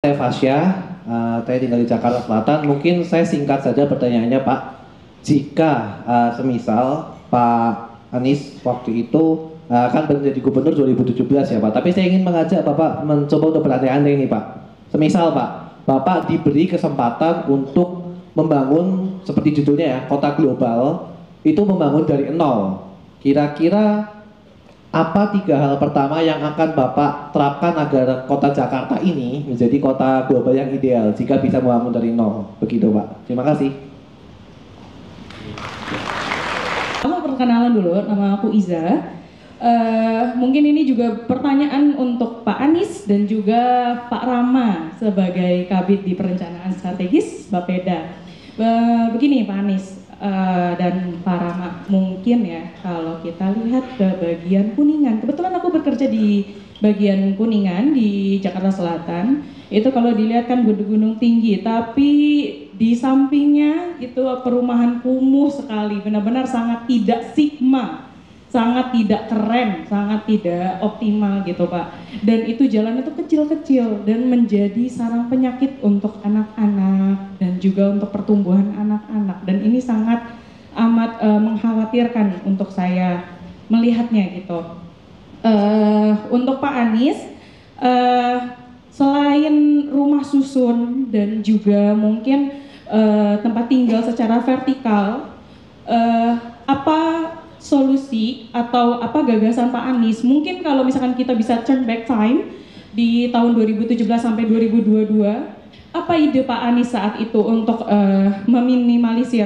Saya Fasya, saya tinggal di Jakarta Selatan. Mungkin saya singkat saja pertanyaannya Pak. Jika semisal Pak Anies waktu itu kan menjadi gubernur 2017 ya Pak. Tapi saya ingin mengajak Bapak mencoba untuk berandai-andai ini Pak. Semisal Pak, Bapak diberi kesempatan untuk membangun seperti judulnya ya, kota global, itu membangun dari nol. Kira-kira apa 3 hal pertama yang akan Bapak terapkan agar kota Jakarta ini menjadi kota global yang ideal jika bisa membangun dari nol? Begitu Pak. Terima kasih. Aku perkenalan dulu, nama aku Iza. Mungkin ini juga pertanyaan untuk Pak Anies dan juga Pak Rama sebagai Kabid di Perencanaan Strategis Bapeda. Begini Pak Anies dan Pak Rama, mungkin ya kalau kita lihat ke bagian Kuningan, kebetulan aku bekerja di bagian Kuningan di Jakarta Selatan. Itu kalau dilihat kan gunung-gunung tinggi, tapi di sampingnya itu perumahan kumuh sekali, benar-benar sangat tidak sigma, sangat tidak keren, sangat tidak optimal gitu Pak. Dan itu jalan itu kecil-kecil dan menjadi sarang penyakit untuk anak-anak dan juga untuk pertumbuhan anak-anak. Dan ini sangat amat mengkhawatirkan untuk saya melihatnya gitu. Untuk Pak Anies, selain rumah susun dan juga mungkin tempat tinggal secara vertikal, apa solusi atau apa gagasan Pak Anies? Mungkin kalau misalkan kita bisa turn back time di tahun 2017 sampai 2022, apa ide Pak Anies saat itu untuk meminimalisir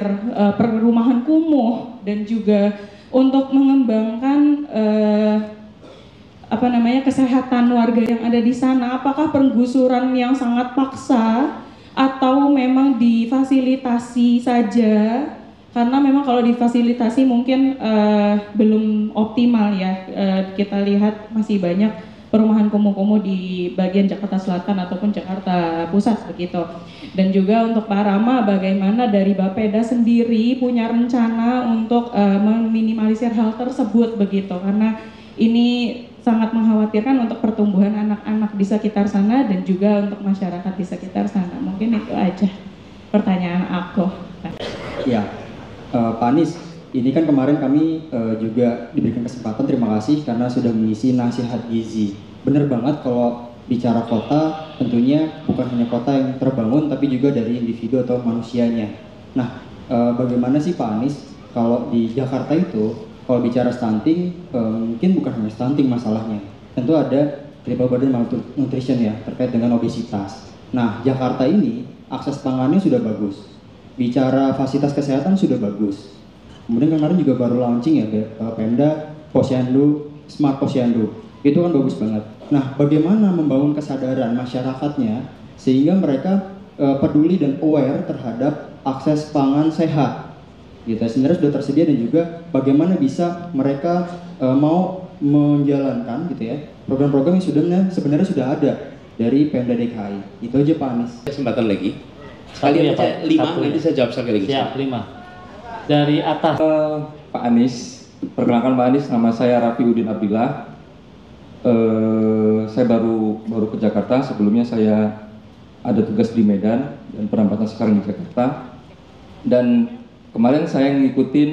perumahan kumuh dan juga untuk mengembangkan kesehatan warga yang ada di sana? Apakah penggusuran yang sangat paksa atau memang difasilitasi saja? Karena memang kalau difasilitasi mungkin belum optimal ya. Kita lihat masih banyak perumahan kumuh-kumuh di bagian Jakarta Selatan ataupun Jakarta Pusat begitu. Dan juga untuk Pak Rama, bagaimana dari Bapeda sendiri punya rencana untuk meminimalisir hal tersebut begitu, karena ini sangat mengkhawatirkan untuk pertumbuhan anak-anak di sekitar sana dan juga untuk masyarakat di sekitar sana. Mungkin itu aja pertanyaan aku. Ya, Pak Anies, ini kan kemarin kami juga diberikan kesempatan, terima kasih karena sudah mengisi nasihat gizi. Benar banget kalau bicara kota, tentunya bukan hanya kota yang terbangun, tapi juga dari individu atau manusianya. Nah, bagaimana sih Pak Anies kalau di Jakarta itu, kalau bicara stunting, mungkin bukan hanya stunting masalahnya. Tentu ada triple burden malnutrition ya, terkait dengan obesitas. Nah, Jakarta ini akses pangannya sudah bagus. Bicara fasilitas kesehatan sudah bagus. Kemudian kemarin juga baru launching ya Pemda Posyandu, Smart Posyandu. Itu kan bagus banget. Nah, bagaimana membangun kesadaran masyarakatnya sehingga mereka peduli dan aware terhadap akses pangan sehat. Gitu. Sebenarnya sudah tersedia dan juga bagaimana bisa mereka mau menjalankan gitu ya program-program yang sebenarnya sudah ada dari Pemda DKI. Itu aja Pak Anies. Kesempatan lagi. Sekali ya, Pak. 5, nanti saya jawab sekali lagi. Siap, 5. Dari atas. Pak Anies, perkenalkan Pak Anies, nama saya Rafi Udin Abdillah. Saya baru ke Jakarta. Sebelumnya saya ada tugas di Medan dan penempatan sekarang di Jakarta. Dan kemarin saya ngikutin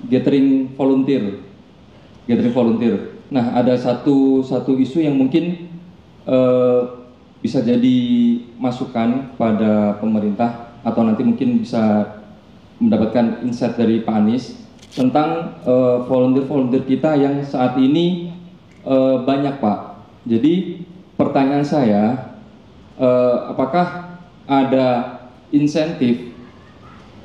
gathering volunteer. Nah, ada satu isu yang mungkin bisa jadi masukan pada pemerintah atau nanti mungkin bisa mendapatkan insight dari Pak Anies tentang volunteer kita yang saat ini banyak Pak. Jadi pertanyaan saya, apakah ada insentif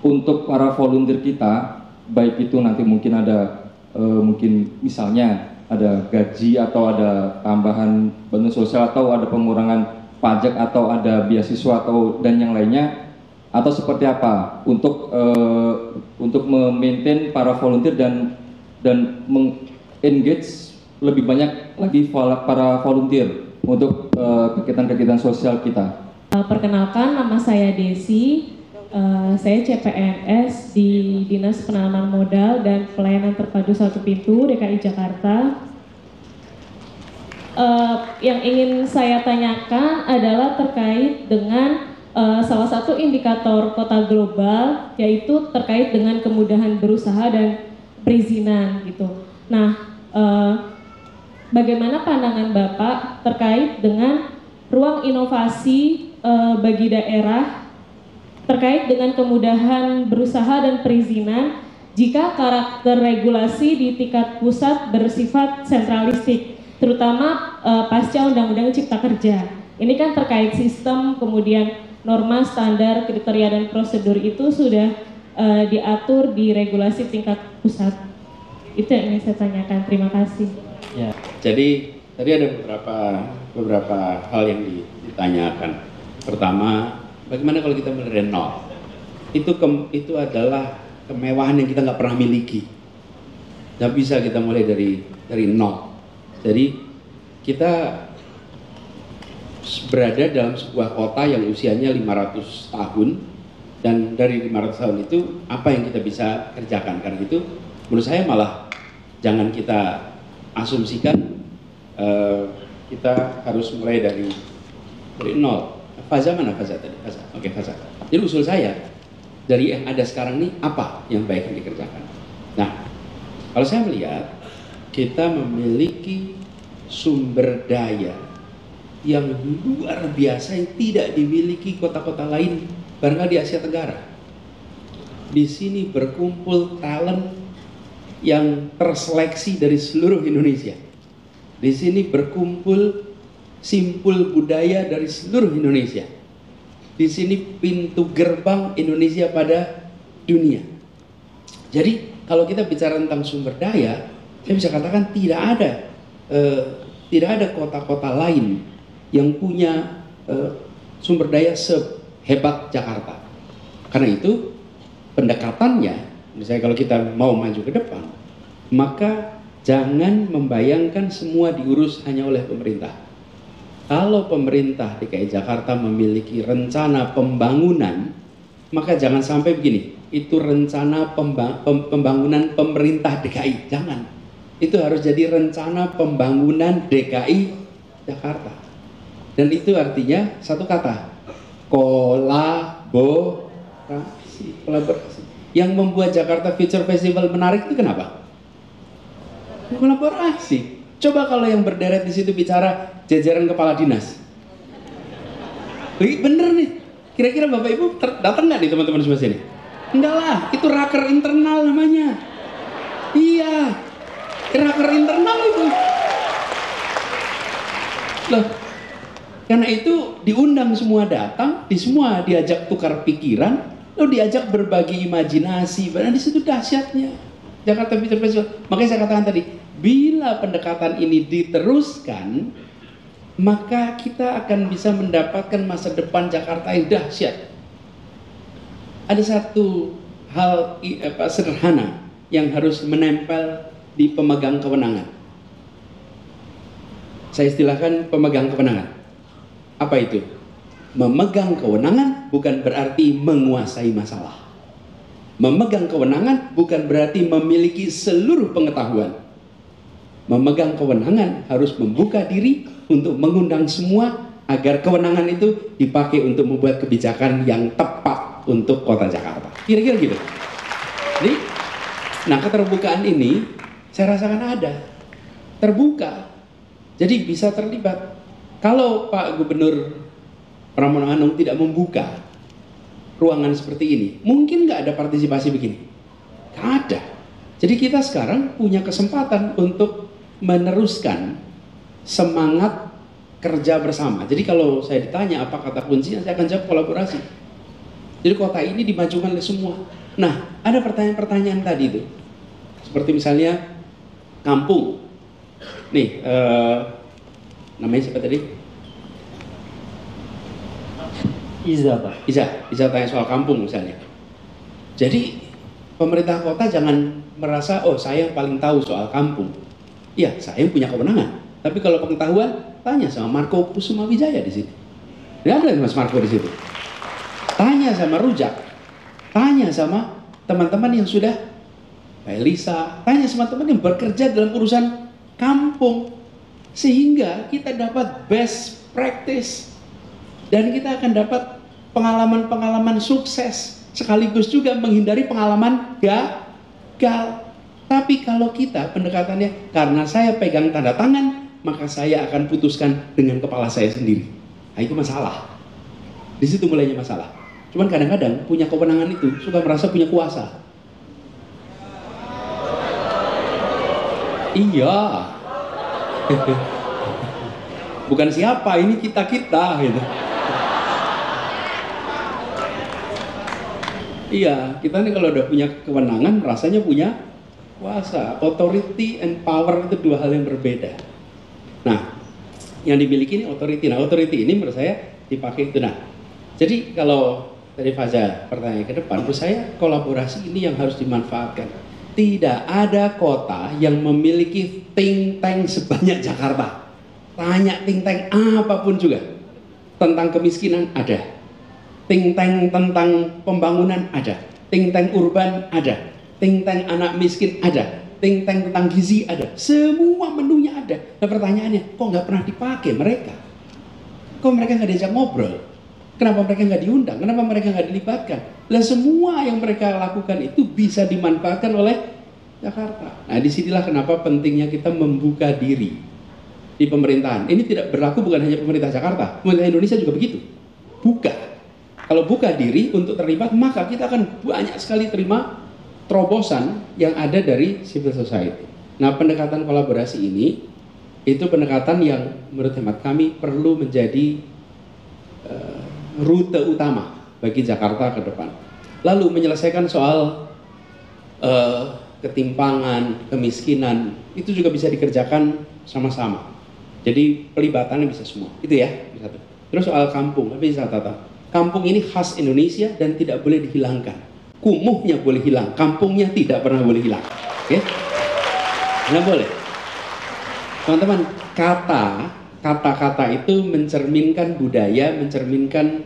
untuk para volunteer kita, baik itu nanti mungkin ada mungkin misalnya ada gaji atau ada tambahan bantuan sosial atau ada pengurangan pajak atau ada beasiswa atau dan yang lainnya, atau seperti apa untuk memaintain para volunteer dan mengengage lebih banyak lagi para volunteer untuk kegiatan-kegiatan sosial kita. Perkenalkan, nama saya Desi. Saya CPNS di Dinas Penanaman Modal dan Pelayanan Terpadu Satu Pintu DKI Jakarta. yang ingin saya tanyakan adalah terkait dengan salah satu indikator kota global, yaitu terkait dengan kemudahan berusaha dan perizinan gitu. Nah, bagaimana pandangan Bapak terkait dengan ruang inovasi bagi daerah terkait dengan kemudahan berusaha dan perizinan jika karakter regulasi di tingkat pusat bersifat sentralistik, terutama pasca Undang-Undang Cipta Kerja. Ini kan terkait sistem, kemudian norma, standar, kriteria, dan prosedur itu sudah diatur di regulasi tingkat pusat. Itu yang ingin saya tanyakan. Terima kasih. Ya. Jadi tadi ada beberapa hal yang ditanyakan. Pertama, bagaimana kalau kita mulai dari nol? Itu adalah kemewahan yang kita nggak pernah miliki. Nggak bisa kita mulai dari nol. Jadi kita berada dalam sebuah kota yang usianya 500 tahun, dan dari 500 tahun itu apa yang kita bisa kerjakan. Karena itu menurut saya malah jangan kita asumsikan kita harus mulai dari nol. Faza mana Faza tadi? Faza. Oke, Faza. Jadi usul saya dari yang ada sekarang ini apa yang baik yang dikerjakan. Nah, kalau saya melihat kita memiliki sumber daya yang luar biasa yang tidak dimiliki kota-kota lain barangkali di Asia Tenggara. Di sini berkumpul talent yang terseleksi dari seluruh Indonesia. Di sini berkumpul simpul budaya dari seluruh Indonesia. Di sini pintu gerbang Indonesia pada dunia. Jadi kalau kita bicara tentang sumber daya, saya bisa katakan tidak ada kota-kota lain yang punya sumber daya sehebat Jakarta. Karena itu pendekatannya, misalnya kalau kita mau maju ke depan, maka jangan membayangkan semua diurus hanya oleh pemerintah. Kalau pemerintah DKI Jakarta memiliki rencana pembangunan, maka jangan sampai begini, itu rencana pembangunan pemerintah DKI, jangan. Itu harus jadi rencana pembangunan DKI Jakarta. Dan itu artinya satu kata, kolaborasi. Yang membuat Jakarta Future Festival menarik itu kenapa? Kolaborasi. Coba kalau yang berderet di situ bicara jajaran kepala dinas. Bener nih. Kira-kira Bapak Ibu datang nggak nih teman-teman semua sini? Enggak lah, itu raker internal namanya. Iya, raker internal itu. Loh, karena itu diundang semua datang, semua diajak tukar pikiran, lalu diajak berbagi imajinasi. Karena di situ dahsyatnya Jakarta Future Festival. Makanya saya katakan tadi, bila pendekatan ini diteruskan, maka kita akan bisa mendapatkan masa depan Jakarta yang dahsyat. Ada satu hal sederhana yang harus menempel di pemegang kewenangan. Saya istilahkan pemegang kewenangan. Apa itu? Memegang kewenangan bukan berarti menguasai masalah. Memegang kewenangan bukan berarti memiliki seluruh pengetahuan. Memegang kewenangan harus membuka diri untuk mengundang semua agar kewenangan itu dipakai untuk membuat kebijakan yang tepat untuk kota Jakarta. Kira-kira gitu. Jadi, nah keterbukaan ini saya rasakan ada. Terbuka. Jadi bisa terlibat. Kalau Pak Gubernur Pramono Anung tidak membuka ruangan seperti ini, mungkin nggak ada partisipasi begini. Nggak ada. Jadi kita sekarang punya kesempatan untuk meneruskan semangat kerja bersama. Jadi kalau saya ditanya apa kata kuncinya, saya akan jawab kolaborasi. Jadi kota ini dimajukan oleh semua. Nah, ada pertanyaan-pertanyaan tadi itu. Seperti misalnya kampung. Nih, namanya siapa tadi? Iza, Pak. Iza tanya soal kampung misalnya. Jadi pemerintah kota jangan merasa, oh saya yang paling tahu soal kampung. Iya, saya yang punya kewenangan. Tapi kalau pengetahuan, tanya sama Marco Kusuma Wijaya di sini. Tidak ada Mas Marco di situ. Tanya sama Rujak. Tanya sama teman-teman yang sudah, Pak Elisa. Tanya sama teman yang bekerja dalam urusan kampung. sehingga kita dapat best practice dan kita akan dapat pengalaman-pengalaman sukses sekaligus juga menghindari pengalaman gagal. Tapi kalau kita pendekatannya karena saya pegang tanda tangan, maka saya akan putuskan dengan kepala saya sendiri. Nah, itu masalah. Di situ mulainya masalah. Cuman kadang-kadang punya kewenangan itu suka merasa punya kuasa. Iya. Bukan siapa, ini kita-kita gitu. Iya, kita nih kalau udah punya kewenangan rasanya punya kuasa. Authority and power itu dua hal yang berbeda. Nah, yang dimiliki ini authority. Nah, authority ini menurut saya dipakai itu. Nah, jadi kalau dari Faza pertanyaan ke depan, menurut saya kolaborasi ini yang harus dimanfaatkan. Tidak ada kota yang memiliki think tank sebanyak Jakarta. Tanya think tank apapun juga. Tentang kemiskinan ada. Think tank tentang pembangunan ada. Think tank urban ada. Think tank anak miskin ada. Think tank tentang gizi ada. Semua menunya ada. Nah pertanyaannya, kok nggak pernah dipakai mereka? Kok mereka nggak diajak ngobrol? Kenapa mereka nggak diundang? Kenapa mereka nggak dilibatkan? Lah semua yang mereka lakukan itu bisa dimanfaatkan oleh Jakarta. Nah disinilah kenapa pentingnya kita membuka diri di pemerintahan. Ini tidak berlaku bukan hanya pemerintah Jakarta, pemerintah Indonesia juga begitu. Buka. Kalau buka diri untuk terlibat, maka kita akan banyak sekali terima terobosan yang ada dari civil society. Nah pendekatan kolaborasi ini itu pendekatan yang menurut hemat kami perlu menjadi rute utama bagi Jakarta ke depan. Lalu menyelesaikan soal ketimpangan, kemiskinan, itu juga bisa dikerjakan sama-sama. Jadi pelibatannya bisa semua. Itu ya, satu. Terus soal kampung, tapi bisa tata. Kampung ini khas Indonesia dan tidak boleh dihilangkan. Kumuhnya boleh hilang, kampungnya tidak pernah boleh hilang. Oke? Nggak boleh. Teman-teman, kata-kata itu mencerminkan budaya, mencerminkan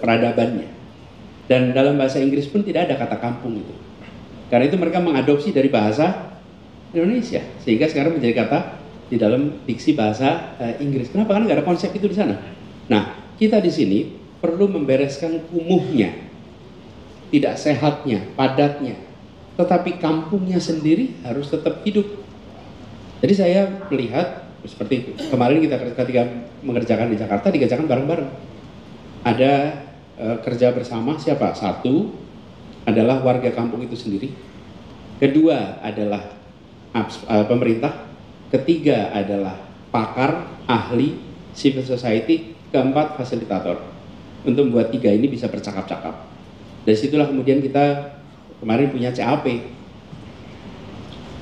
peradabannya. Dan dalam bahasa Inggris pun tidak ada kata kampung itu. Karena itu mereka mengadopsi dari bahasa Indonesia, sehingga sekarang menjadi kata di dalam diksi bahasa Inggris. Kenapa? Karena nggak ada konsep itu di sana. Nah, kita di sini perlu membereskan kumuhnya, tidak sehatnya, padatnya, tetapi kampungnya sendiri harus tetap hidup. Jadi saya melihat seperti kemarin kita ketika mengerjakan di Jakarta dikerjakan bareng-bareng. Ada kerja bersama siapa? Satu adalah warga kampung itu sendiri. Kedua adalah pemerintah. Ketiga adalah pakar, ahli, civil society. Keempat fasilitator. Untuk membuat tiga ini bisa bercakap-cakap. Dari situlah kemudian kita kemarin punya CAP,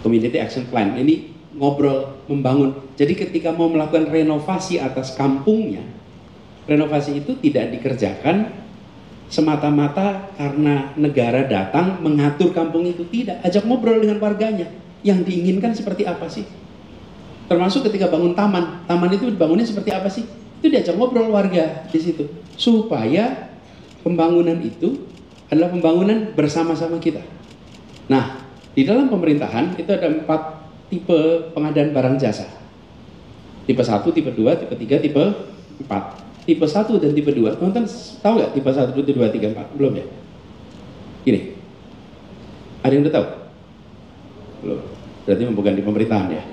Community Action Plan. Ini ngobrol, membangun. Jadi ketika mau melakukan renovasi atas kampungnya, renovasi itu tidak dikerjakan semata-mata karena negara datang mengatur kampung itu. Tidak, ajak ngobrol dengan warganya. Yang diinginkan seperti apa sih? Termasuk ketika bangun taman. Taman itu dibangunnya seperti apa sih? Itu diajak ngobrol warga di situ. Supaya pembangunan itu adalah pembangunan bersama-sama kita. Nah, di dalam pemerintahan itu ada 4 tipe pengadaan barang jasa. Tipe 1, tipe 2, tipe 3, tipe 4. Tipe 1 dan tipe 2, teman-teman tahu nggak tipe 1, tipe 2, 3, 4? Belum ya? Gini, ada yang udah tahu? Belum, berarti bukan di pemerintahan ya?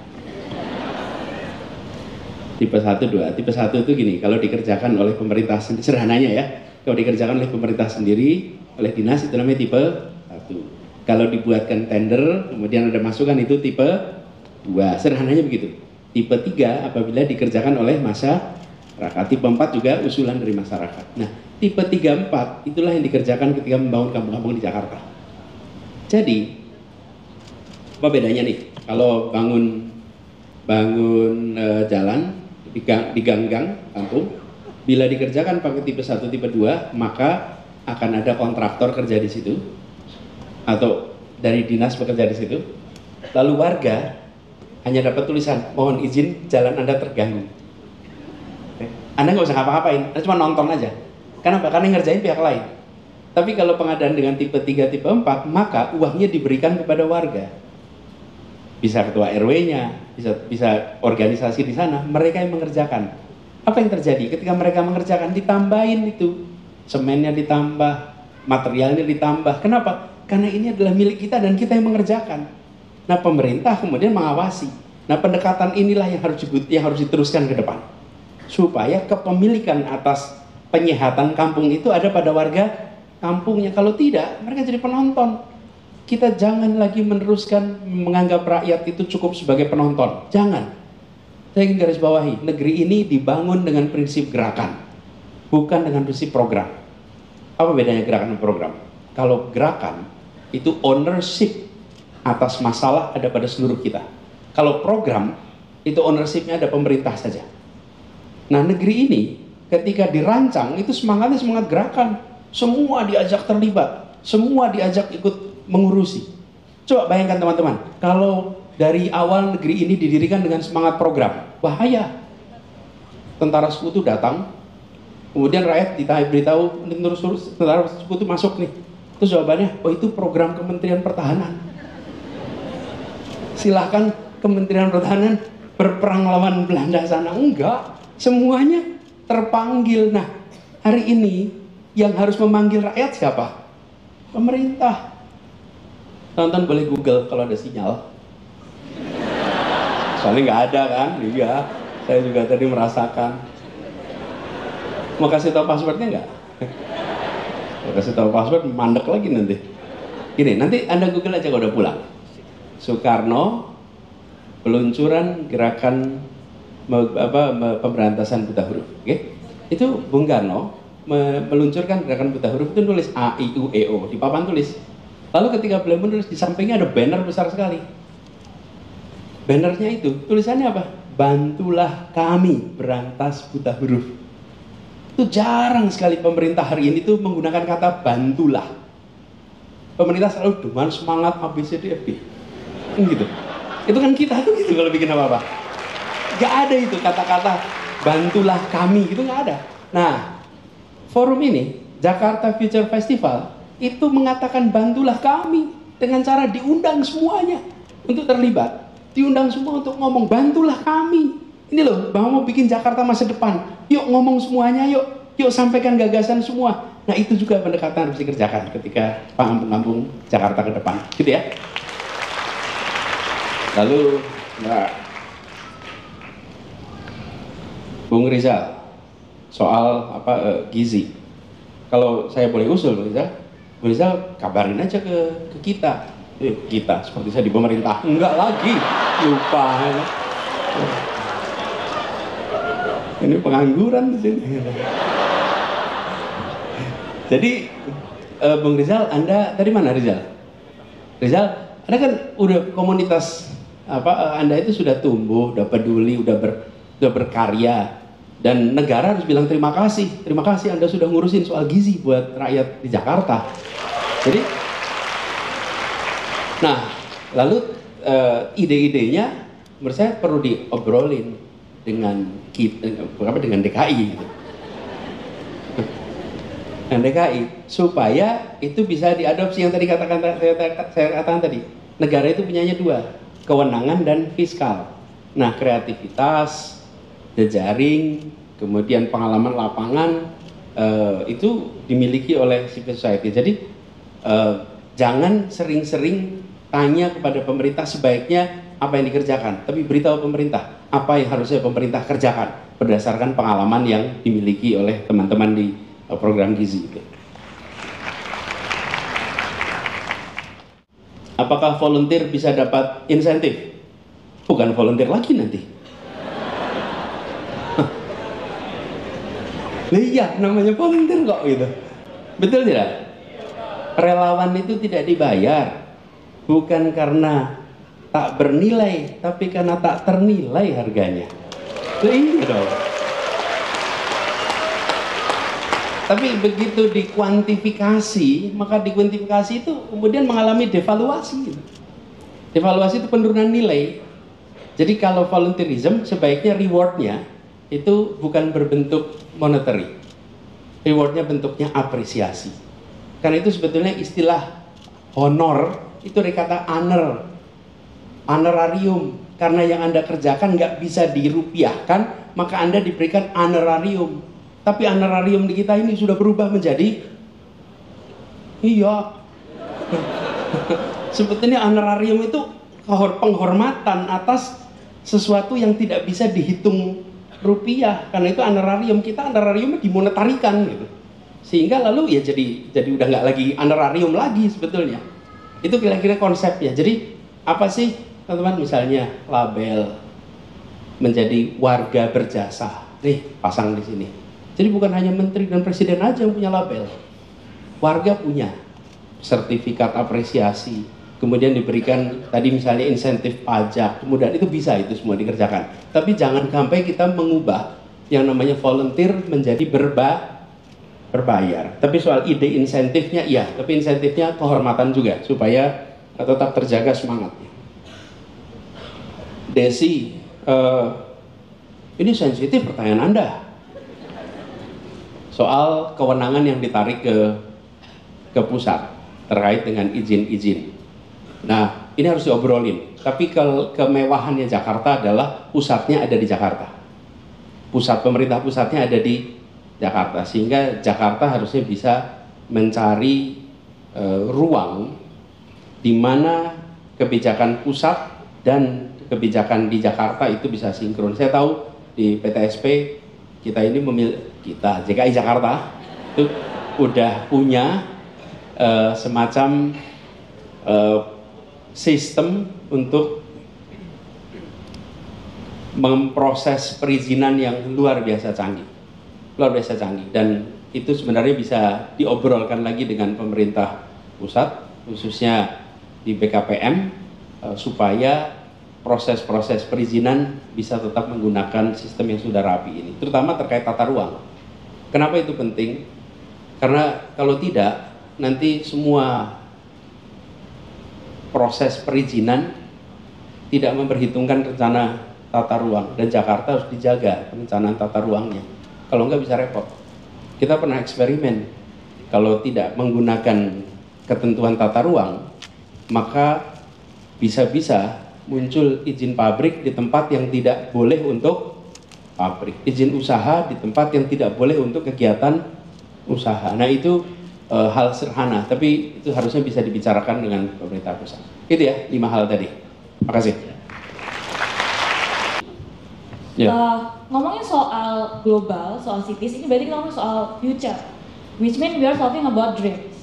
Tipe 1, 2, tipe 1 itu gini, kalau dikerjakan oleh pemerintah sendiri, sederhananya ya, kalau dikerjakan oleh pemerintah sendiri, oleh dinas itu namanya tipe 1. Kalau dibuatkan tender, kemudian ada masukan itu tipe 2, sederhananya begitu. Tipe 3 apabila dikerjakan oleh masyarakat, tipe 4 juga usulan dari masyarakat. Nah, tipe 3, 4 itulah yang dikerjakan ketika membangun kampung-kampung di Jakarta. Jadi, apa bedanya nih? Kalau bangun jalan di gang-gang kampung, bila dikerjakan pakai tipe 1, tipe 2, maka akan ada kontraktor kerja di situ atau dari dinas bekerja di situ. Lalu warga hanya dapat tulisan, mohon izin jalan Anda terganggu. Anda nggak usah ngapa-ngapain, Anda cuma nonton aja. Kenapa? Karena yang ngerjain pihak lain. Tapi kalau pengadaan dengan tipe 3, tipe 4, maka uangnya diberikan kepada warga. bisa ketua RW-nya, bisa organisasi di sana, mereka yang mengerjakan. Apa yang terjadi ketika mereka mengerjakan? Ditambahin itu, semennya ditambah, materialnya ditambah. Kenapa? Karena ini adalah milik kita dan kita yang mengerjakan. Nah, pemerintah kemudian mengawasi. Nah, pendekatan inilah yang harus diteruskan ke depan, supaya kepemilikan atas penyehatan kampung itu ada pada warga kampungnya. Kalau tidak, mereka jadi penonton. Kita jangan lagi meneruskan menganggap rakyat itu cukup sebagai penonton. Jangan. Saya ingin garis bawahi, negeri ini dibangun dengan prinsip gerakan, bukan dengan prinsip program. Apa bedanya gerakan dan program? Kalau gerakan itu ownership atas masalah ada pada seluruh kita. Kalau program itu ownershipnya ada pemerintah saja. Nah, negeri ini ketika dirancang itu semangatnya semangat gerakan. Semua diajak terlibat, semua diajak ikut mengurusi. Coba bayangkan teman-teman, kalau dari awal negeri ini didirikan dengan semangat program, bahaya. Tentara sekutu datang, kemudian rakyat diberitahu terus tentara sekutu masuk nih. Terus jawabannya, oh itu program Kementerian Pertahanan. Silahkan Kementerian Pertahanan berperang lawan Belanda sana. Enggak, semuanya terpanggil. Nah, hari ini yang harus memanggil rakyat siapa? Pemerintah. Tonton boleh Google kalau ada sinyal. Soalnya nggak ada kan? Iya, saya juga tadi merasakan. Mau kasih tahu passwordnya nggak? Mau kasih tahu password, mandek lagi nanti. Gini, nanti Anda Google aja kalau udah pulang. Soekarno, peluncuran gerakan pemberantasan buta huruf. Okay? Itu Bung Karno meluncurkan gerakan buta huruf itu nulis A, I, U, E, O. Di papan tulis. Lalu ketika beliau menulis, di sampingnya ada banner besar sekali. Bannernya itu, tulisannya apa? Bantulah kami berantas buta huruf. Itu jarang sekali pemerintah hari ini tuh menggunakan kata bantulah. Pemerintah selalu dengan semangat ABCDFG. Gitu. Itu kan kita tuh gitu kalau bikin apa-apa. Gak ada itu kata-kata bantulah kami, itu gak ada. Nah, forum ini, Jakarta Future Festival, itu mengatakan bantulah kami dengan cara diundang semuanya untuk terlibat. Diundang semua untuk ngomong bantulah kami. Ini loh, mau bikin Jakarta masa depan. Yuk ngomong semuanya, yuk sampaikan gagasan semua. Nah, itu juga pendekatan harus dikerjakan ketika kampung-kampung Jakarta ke depan. Gitu ya. Lalu, Bung Rizal, soal gizi. Kalau saya boleh usul, Bung Rizal kabarin aja ke kita. Kita seperti saya di pemerintah. Enggak lagi, lupa. Ini pengangguran di sini. Jadi, Bung Rizal, Anda dari mana Rizal? Rizal, Anda kan udah komunitas Anda itu sudah tumbuh, udah peduli, udah berkarya, dan negara harus bilang terima kasih Anda sudah ngurusin soal gizi buat rakyat di Jakarta. Jadi, nah lalu ide-idenya menurut saya perlu diobrolin dengan dengan DKI, gitu. Dengan DKI supaya itu bisa diadopsi yang tadi saya katakan tadi. Negara itu punyanya dua, kewenangan dan fiskal. Nah, kreativitas, jejaring, kemudian pengalaman lapangan itu dimiliki oleh civil society. Jadi jangan sering-sering tanya kepada pemerintah sebaiknya apa yang dikerjakan, tapi beritahu pemerintah apa yang harusnya pemerintah kerjakan berdasarkan pengalaman yang dimiliki oleh teman-teman di program gizi itu. Apakah volunteer bisa dapat insentif? Bukan volunteer lagi nanti. Iya, namanya volunteer kok gitu. Betul tidak? Relawan itu tidak dibayar, bukan karena tak bernilai, tapi karena tak ternilai harganya. Iya dong. Tapi begitu dikuantifikasi, maka dikuantifikasi itu kemudian mengalami devaluasi. Devaluasi itu penurunan nilai. Jadi kalau volunteerism sebaiknya rewardnya itu bukan berbentuk monetary. Rewardnya bentuknya apresiasi. Karena itu sebetulnya istilah honor itu dari kata honor. honorarium. Karena yang Anda kerjakan nggak bisa dirupiahkan, maka Anda diberikan honorarium. Tapi honorarium di kita ini sudah berubah menjadi, iya, sebetulnya honorarium itu penghormatan atas sesuatu yang tidak bisa dihitung rupiah. Karena itu honorarium kita, honorariumnya dimonetarikan gitu. Sehingga lalu ya jadi udah nggak lagi honorarium lagi sebetulnya. Itu kira-kira konsepnya. Jadi apa sih teman-teman, misalnya label menjadi warga berjasa. Nih, pasang di sini. Jadi bukan hanya menteri dan presiden aja yang punya label. Warga punya sertifikat apresiasi, kemudian diberikan tadi misalnya insentif pajak, kemudian itu bisa itu semua dikerjakan. Tapi jangan sampai kita mengubah yang namanya volunteer menjadi berbayar. Tapi soal ide insentifnya iya, tapi insentifnya kehormatan juga supaya tetap terjaga semangatnya. Desi, ini sensitif pertanyaan Anda soal kewenangan yang ditarik ke pusat terkait dengan izin-izin. Nah, ini harus diobrolin. Tapi kemewahannya Jakarta adalah pusatnya ada di Jakarta. Pusat pemerintah pusatnya ada di Jakarta, sehingga Jakarta harusnya bisa mencari ruang di mana kebijakan pusat dan kebijakan di Jakarta itu bisa sinkron. Saya tahu di PTSP kita ini JKI Jakarta itu udah punya semacam sistem untuk memproses perizinan yang luar biasa canggih, dan itu sebenarnya bisa diobrolkan lagi dengan pemerintah pusat, khususnya di BKPM, supaya proses-proses perizinan bisa tetap menggunakan sistem yang sudah rapi ini, terutama terkait tata ruang. Kenapa itu penting? Karena kalau tidak, nanti semua proses perizinan tidak memperhitungkan rencana tata ruang, dan Jakarta harus dijaga perencanaan tata ruangnya. Kalau nggak bisa repot. Kita pernah eksperimen, kalau tidak menggunakan ketentuan tata ruang, maka bisa-bisa muncul izin pabrik di tempat yang tidak boleh untuk pabrik, izin usaha di tempat yang tidak boleh untuk kegiatan usaha. Nah itu hal sederhana, tapi itu harusnya bisa dibicarakan dengan pemerintah pusat. Itu ya, 5 hal tadi. Makasih. Ya. Ngomongin soal global, soal cities, ini berarti kita ngomong soal future, which means we are talking about dreams.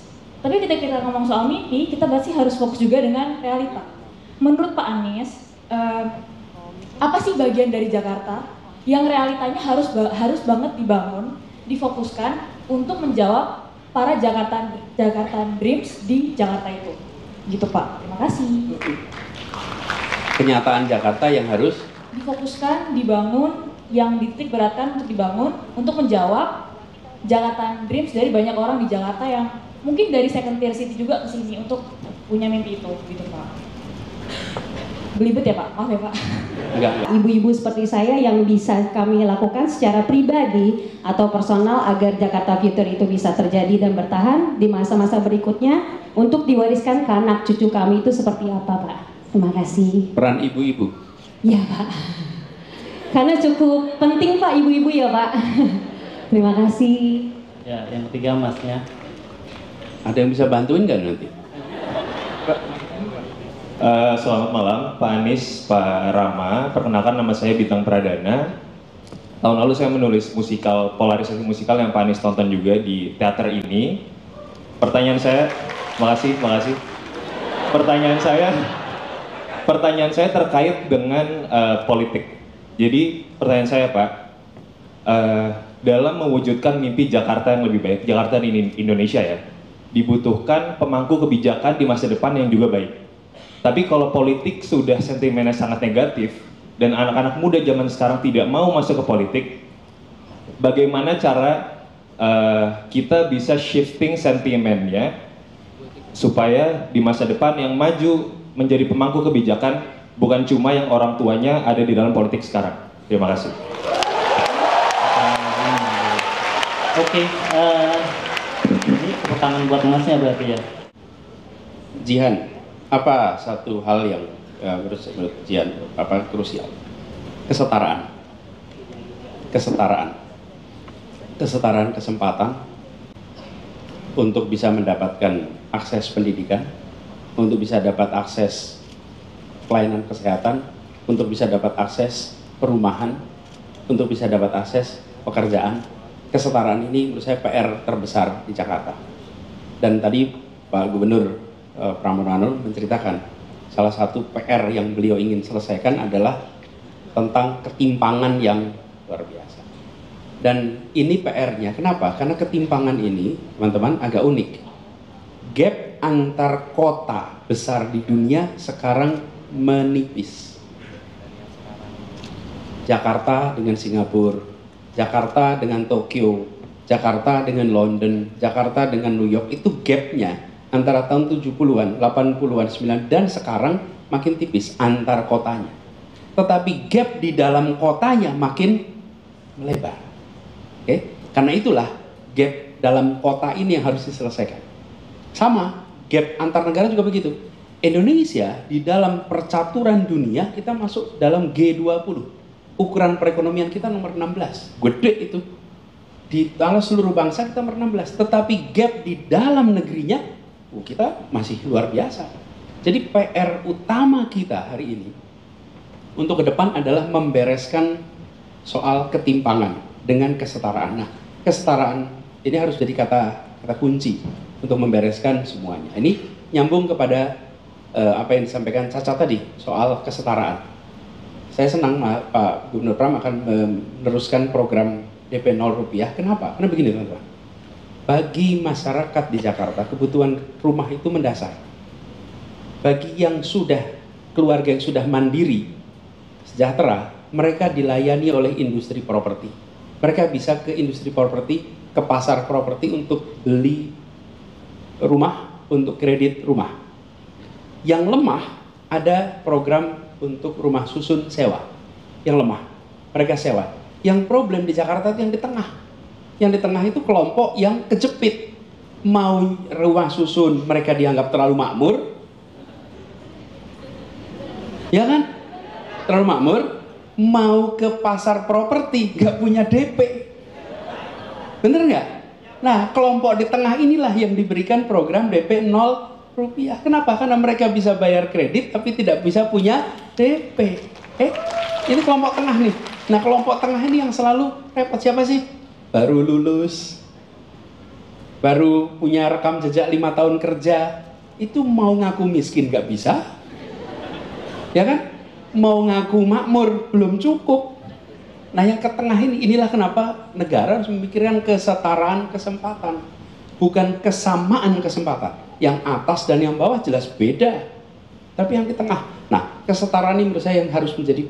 Tapi ketika kita ngomong soal mimpi, kita pasti harus fokus juga dengan realita. Menurut Pak Anies, apa sih bagian dari Jakarta yang realitanya harus banget dibangun, difokuskan untuk menjawab para Jakarta Dreams di Jakarta itu? Gitu Pak, terima kasih. Kenyataan Jakarta yang harus difokuskan, dibangun, yang dititik beratkan untuk dibangun, untuk menjawab Jakarta Dreams dari banyak orang di Jakarta yang mungkin dari second tier city juga ke sini untuk punya mimpi itu, gitu Pak. Belibet ya Pak, maaf ya Pak. Enggak. Ibu-ibu seperti saya yang bisa kami lakukan secara pribadi atau personal agar Jakarta Future itu bisa terjadi dan bertahan di masa-masa berikutnya untuk diwariskan ke anak cucu kami itu seperti apa Pak? Terima kasih. Peran ibu-ibu. Ya Pak, karena cukup penting Pak ibu-ibu ya Pak. Terima kasih. Ya, yang ketiga Masnya. Ada yang bisa bantuin nggak nanti? Selamat malam Pak Anies, Pak Rama. Perkenalkan nama saya Bintang Pradana. Tahun lalu saya menulis polarisasi musikal yang Pak Anies tonton juga di teater ini. Pertanyaan saya, makasih. Pertanyaan saya terkait dengan politik. Jadi pertanyaan saya Pak, dalam mewujudkan mimpi Jakarta yang lebih baik, Jakarta di Indonesia ya, dibutuhkan pemangku kebijakan di masa depan yang juga baik. Tapi kalau politik sudah sentimennya sangat negatif dan anak-anak muda zaman sekarang tidak mau masuk ke politik, bagaimana cara kita bisa shifting sentimennya supaya di masa depan yang maju menjadi pemangku kebijakan bukan cuma yang orang tuanya ada di dalam politik sekarang. Terima kasih. Oke, ini tepuk tangan buat Masnya berarti ya. Jihan, apa satu hal yang menurut ujian krusial. Kesetaraan kesempatan untuk bisa mendapatkan akses pendidikan, untuk bisa dapat akses pelayanan kesehatan, untuk bisa dapat akses perumahan, untuk bisa dapat akses pekerjaan. Kesetaraan ini menurut saya PR terbesar di Jakarta. Dan tadi Pak Gubernur Pramono menceritakan salah satu PR yang beliau ingin selesaikan adalah tentang ketimpangan yang luar biasa. Dan ini PR-nya, kenapa? Karena ketimpangan ini, teman-teman, agak unik. Gap antar kota besar di dunia sekarang menipis. Jakarta dengan Singapura, Jakarta dengan Tokyo, Jakarta dengan London, Jakarta dengan New York, itu gapnya antara tahun 70-an, 80-an, 90-an, dan sekarang makin tipis antar kotanya. Tetapi gap di dalam kotanya makin melebar. Oke? Karena itulah gap dalam kota ini yang harus diselesaikan. Sama, gap antar negara juga begitu. Indonesia di dalam percaturan dunia kita masuk dalam G20. Ukuran perekonomian kita nomor 16. Gede itu. Di dalam seluruh bangsa kita nomor 16. Tetapi gap di dalam negerinya kita masih luar biasa. Jadi PR utama kita hari ini untuk ke depan adalah membereskan soal ketimpangan dengan kesetaraan. Nah, kesetaraan ini harus jadi kata kunci untuk membereskan semuanya. Ini nyambung kepada apa yang disampaikan Caca tadi soal kesetaraan. Saya senang Pak Gubernur Pram akan meneruskan program DP 0 rupiah. Kenapa? Karena begini teman-teman. Bagi masyarakat di Jakarta, kebutuhan rumah itu mendasar. Bagi yang sudah, keluarga yang sudah mandiri, sejahtera, mereka dilayani oleh industri properti. Mereka bisa ke industri properti, ke pasar properti untuk beli rumah, untuk kredit rumah. Yang lemah, ada program untuk rumah susun sewa. Yang lemah, mereka sewa. Yang problem di Jakarta itu yang di tengah. Yang di tengah itu kelompok yang kejepit. Mau rumah susun mereka dianggap terlalu makmur. Ya kan? Terlalu makmur. Mau ke pasar properti gak punya DP. Bener nggak? Nah, kelompok di tengah inilah yang diberikan program DP 0 rupiah. Kenapa? Karena mereka bisa bayar kredit tapi tidak bisa punya DP. Ini kelompok tengah nih. Nah, kelompok tengah ini yang selalu repot. Siapa sih? Baru lulus, baru punya rekam jejak 5 tahun kerja, itu mau ngaku miskin gak bisa, ya kan? Mau ngaku makmur belum cukup. Nah, yang ke tengah ini, inilah kenapa negara harus memikirkan kesetaraan kesempatan, bukan kesamaan kesempatan. Yang atas dan yang bawah jelas beda, tapi yang di tengah. Nah, kesetaraan ini menurut saya yang harus menjadi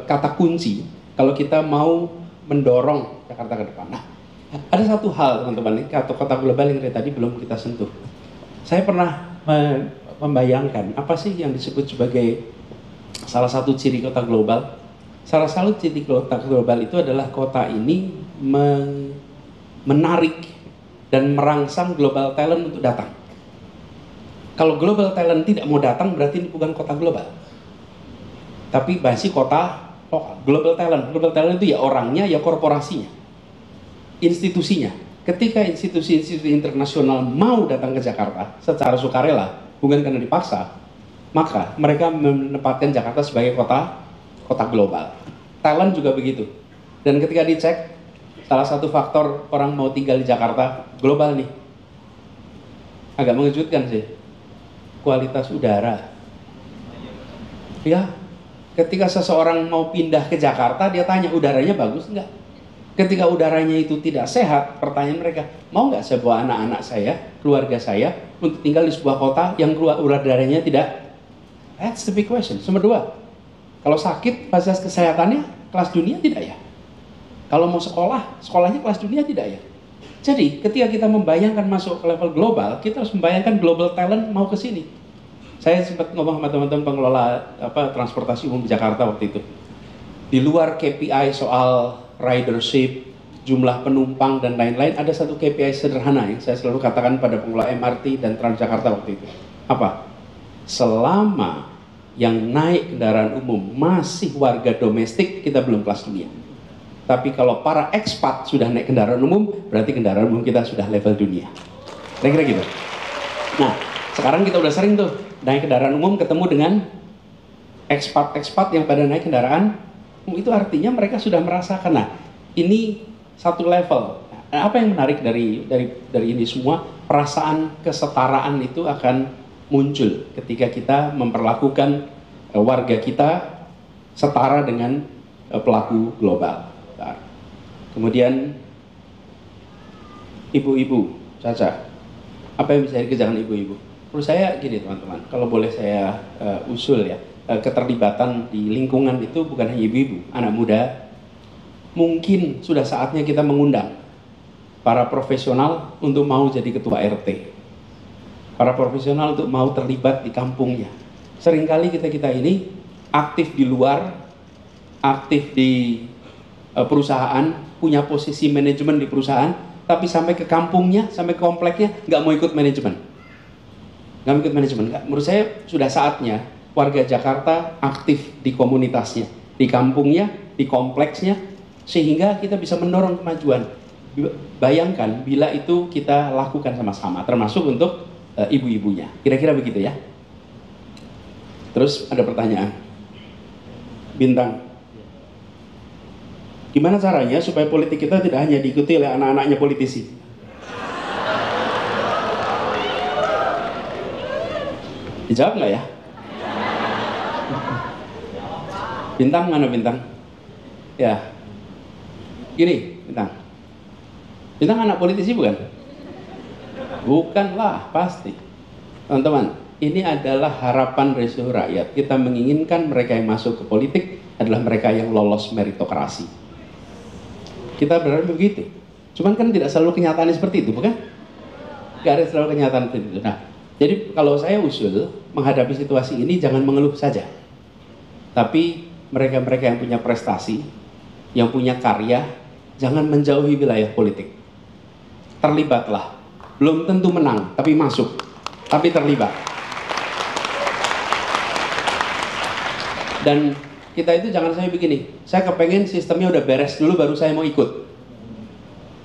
kata kunci kalau kita mau mendorong Jakarta ke depan. Nah, ada satu hal teman-teman, kota global yang dari tadi belum kita sentuh. Saya pernah membayangkan apa sih yang disebut sebagai salah satu ciri kota global. Salah satu ciri kota global itu adalah kota ini menarik dan merangsang global talent untuk datang. Kalau global talent tidak mau datang berarti ini bukan kota global, tapi masih kota lokal. Global talent itu ya orangnya, ya korporasinya, institusinya. Ketika institusi-institusi internasional mau datang ke Jakarta secara sukarela, bukan karena dipaksa, maka mereka menempatkan Jakarta sebagai kota global. Talent juga begitu. Dan ketika dicek, salah satu faktor orang mau tinggal di Jakarta global nih, agak mengejutkan sih, kualitas udara. Ya, ketika seseorang mau pindah ke Jakarta, dia tanya udaranya bagus enggak? Ketika udaranya itu tidak sehat, pertanyaan mereka, mau nggak saya bawa anak-anak saya, keluarga saya, untuk tinggal di sebuah kota yang udaranya tidak? That's the big question. Nomor 2, kalau sakit, fasilitas kesehatannya kelas dunia tidak ya? Kalau mau sekolahnya kelas dunia tidak ya? Jadi, ketika kita membayangkan masuk ke level global, kita harus membayangkan global talent mau ke sini. Saya sempat ngomong sama teman-teman pengelola transportasi umum di Jakarta waktu itu. Di luar KPI soal ridership, jumlah penumpang dan lain-lain, ada satu KPI sederhana yang saya selalu katakan pada pengelola MRT dan Transjakarta waktu itu. Apa? Selama yang naik kendaraan umum masih warga domestik, kita belum kelas dunia. Tapi kalau para ekspat sudah naik kendaraan umum, berarti kendaraan umum kita sudah level dunia. Kira-kira gitu. Nah, sekarang kita udah sering tuh naik kendaraan umum ketemu dengan ekspat-ekspat yang pada naik kendaraan umum, itu artinya mereka sudah merasakan. Nah, ini satu level. Nah, apa yang menarik dari ini semua? Perasaan kesetaraan itu akan muncul ketika kita memperlakukan warga kita setara dengan pelaku global. Kemudian ibu-ibu, Caca, apa yang bisa dikerjakan ibu-ibu? Menurut saya gini teman-teman, kalau boleh saya usul ya, keterlibatan di lingkungan itu bukan hanya ibu-ibu, anak muda. Mungkin sudah saatnya kita mengundang para profesional untuk mau jadi ketua RT, para profesional untuk mau terlibat di kampungnya. Seringkali kita ini aktif di luar, aktif di perusahaan, punya posisi manajemen di perusahaan, tapi sampai ke kampungnya, sampai ke kompleknya nggak mau ikut manajemen. Nggak mau ikut manajemen. Menurut saya sudah saatnya warga Jakarta aktif di komunitasnya, di kampungnya, di kompleksnya, sehingga kita bisa mendorong kemajuan. Bayangkan bila itu kita lakukan sama-sama, termasuk untuk ibu-ibunya. Kira-kira begitu ya. Terus ada pertanyaan, Bintang, gimana caranya supaya politik kita tidak hanya diikuti oleh anak-anaknya politisi? Dijawab nggak ya? Bintang mana Bintang? Ya, gini Bintang. Bintang anak politisi bukan? Bukanlah, pasti. Teman-teman, ini adalah harapan dari seluruh rakyat. Kita menginginkan mereka yang masuk ke politik adalah mereka yang lolos meritokrasi. Kita berharap begitu. Cuman kan tidak selalu kenyataannya seperti itu, bukan? Gak ada selalu kenyataan seperti itu. Nah, jadi kalau saya usul menghadapi situasi ini jangan mengeluh saja. Tapi mereka-mereka yang punya prestasi, yang punya karya, jangan menjauhi wilayah politik. Terlibatlah. Belum tentu menang, tapi masuk. Tapi terlibat. Dan kita itu jangan sampai begini, saya kepengen sistemnya udah beres dulu baru saya mau ikut.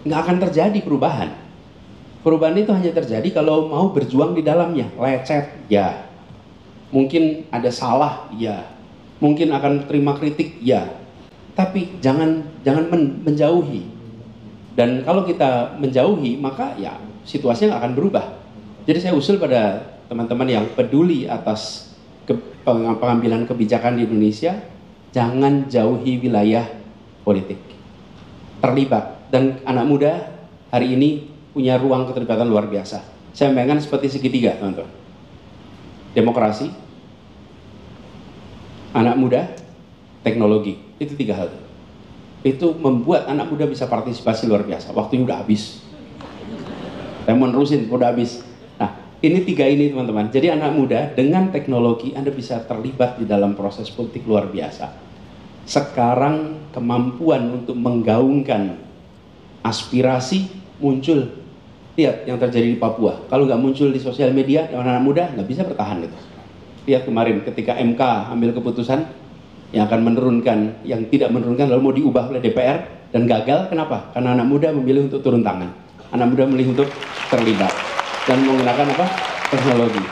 Nggak akan terjadi perubahan. Perubahan itu hanya terjadi kalau mau berjuang di dalamnya. Lecet, ya. Mungkin ada salah, ya. Mungkin akan terima kritik, ya. Tapi jangan menjauhi. Dan kalau kita menjauhi, maka ya situasinya nggak akan berubah. Jadi saya usul pada teman-teman yang peduli atas pengambilan kebijakan di Indonesia, jangan jauhi wilayah politik. Terlibat. Dan anak muda hari ini punya ruang keterlibatan luar biasa. Saya bayangkan seperti segitiga, teman-teman. Demokrasi, anak muda, teknologi. Itu tiga hal. Itu membuat anak muda bisa partisipasi luar biasa. Waktunya udah habis. Saya mau nerusin, udah habis. Nah, ini tiga ini teman-teman. Jadi anak muda dengan teknologi Anda bisa terlibat di dalam proses politik luar biasa. Sekarang kemampuan untuk menggaungkan aspirasi muncul. Lihat yang terjadi di Papua. Kalau nggak muncul di sosial media, anak muda nggak bisa bertahan gitu. Lihat kemarin ketika MK ambil keputusan yang akan menurunkan, yang tidak menurunkan lalu mau diubah oleh DPR dan gagal. Kenapa? Karena anak muda memilih untuk turun tangan. Anak muda memilih untuk terlibat dan menggunakan apa? Teknologi.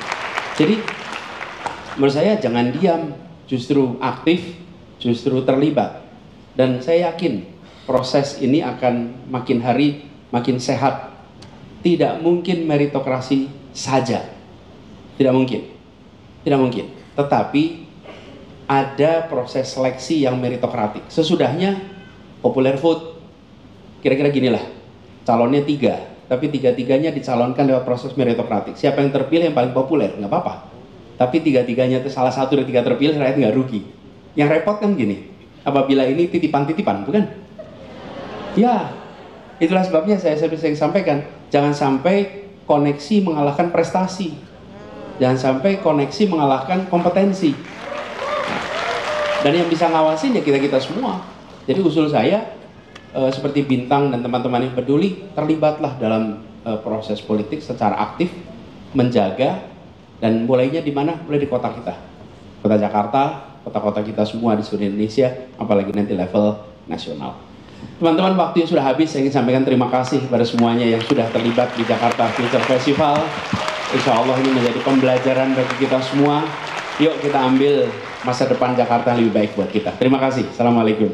Jadi menurut saya jangan diam, justru aktif, justru terlibat. Dan saya yakin proses ini akan makin hari makin sehat. Tidak mungkin meritokrasi saja. Tidak mungkin. Tidak mungkin. Tetapi ada proses seleksi yang meritokratik. Sesudahnya popular vote. Kira-kira ginilah. Calonnya 3, tapi 3-tiganya dicalonkan lewat proses meritokratik. Siapa yang terpilih yang paling populer, nggak apa-apa. Tapi 3-tiganya itu salah satu dari 3 terpilih, rakyat nggak rugi. Yang repot kan gini, apabila ini titipan-titipan, bukan? Ya, itulah sebabnya saya sering sampaikan, jangan sampai koneksi mengalahkan prestasi. Jangan sampai koneksi mengalahkan kompetensi. Dan yang bisa ngawasin ya kita-kita semua. Jadi usul saya, seperti Bintang dan teman-teman yang peduli, terlibatlah dalam proses politik secara aktif, menjaga, dan mulainya di mana? Mulai di kota kita. kota Jakarta, kota-kota kita semua di seluruh Indonesia, apalagi nanti level nasional. Teman-teman, waktu yang sudah habis, saya ingin sampaikan terima kasih kepada semuanya yang sudah terlibat di Jakarta Future Festival. Insya Allah ini menjadi pembelajaran bagi kita semua. Yuk kita ambil masa depan Jakarta yang lebih baik buat kita. Terima kasih. Assalamualaikum.